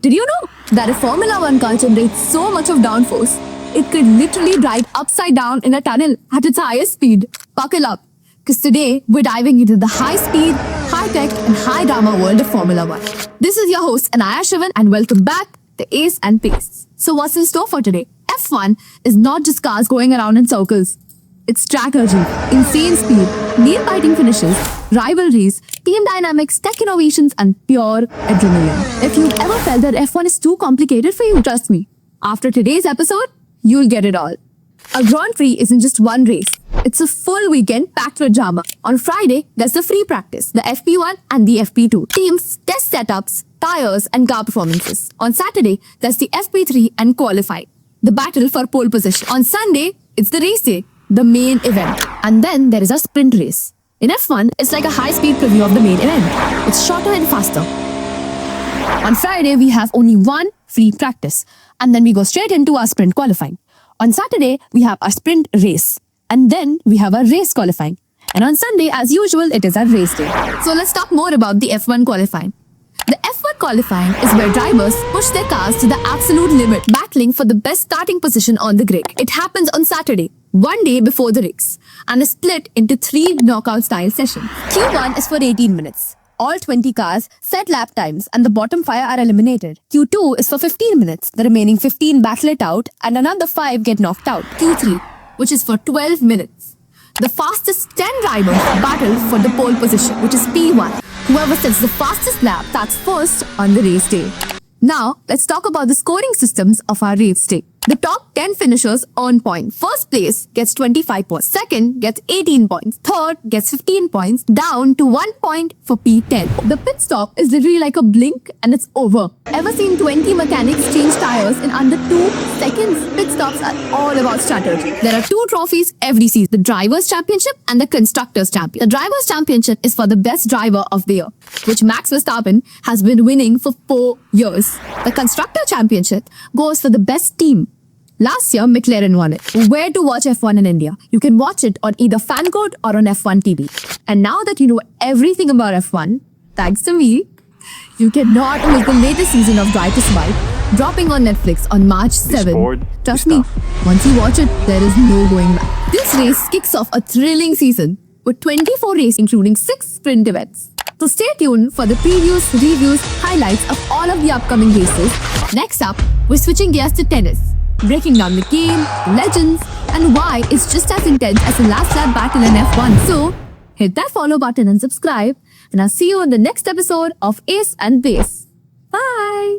Did you know that if Formula One car generates so much of downforce, it could literally drive upside down in a tunnel at its highest speed? Buckle up, because today we're diving into the high-speed, high-tech, and high-drama world of Formula One. This is your host, Anaya Shivan, and welcome back to Ace and Pace. So what's in store for today? F1 is not just cars going around in circles. It's strategy, insane speed, nail-biting finishes, rivalries, team dynamics, tech innovations, and pure adrenaline. If you've ever felt that F1 is too complicated for you, trust me, after today's episode, you'll get it all. A Grand Prix isn't just one race. It's a full weekend packed with drama. On Friday, there's the free practice, the FP1 and the FP2. Teams, test setups, tires, and car performances. On Saturday, there's the FP3 and qualifying, the battle for pole position. On Sunday, it's the race day, the main event. And then there is a sprint race. In F1, it's like a high-speed preview of the main event. It's shorter and faster. On Friday, we have only one free practice, and then we go straight into our sprint qualifying. On Saturday, we have a sprint race, and then we have a race qualifying. And on Sunday, as usual, it is a race day. So let's talk more about the F1 qualifying. The F1 qualifying is where drivers push their cars to the absolute limit, battling for the best starting position on the grid. It happens on Saturday, one day before the race, and is split into 3 knockout-style sessions. Q1 is for 18 minutes. All 20 cars set lap times and the bottom 5 are eliminated. Q2 is for 15 minutes. The remaining 15 battle it out and another 5 get knocked out. Q3, which is for 12 minutes. The fastest 10 drivers battle for the pole position, which is P1. Whoever sets the fastest lap starts first on the race day. Now, let's talk about the scoring systems of our race day. The top 10 finishers earn points. First place gets 25 points. Second gets 18 points. Third gets 15 points, down to 1 point for P10. The pit stop is literally like a blink and it's over. Ever seen 20 mechanics change tires in under 2 seconds? Pit stops are all about strategy. There are 2 trophies every season, the Drivers' Championship and the Constructors' Championship. The Drivers' Championship is for the best driver of the year, which Max Verstappen has been winning for 4 years. The Constructor Championship goes for the best team. Last year, McLaren won it. Where to watch F1 in India? You can watch it on either FanCode or on F1 TV. And now that you know everything about F1, thanks to me, you cannot miss the latest season of Drive to Survive, dropping on Netflix on March 7. Trust me, once you watch it, there is no going back. This race kicks off a thrilling season with 24 races, including 6 sprint events. So stay tuned for the previews, reviews, highlights of all of the upcoming races. Next up, we're switching gears to tennis, breaking down the game, legends, and why it's just as intense as the last lap battle in F1. So, hit that follow button and subscribe, and I'll see you in the next episode of Ace and Pace. Bye!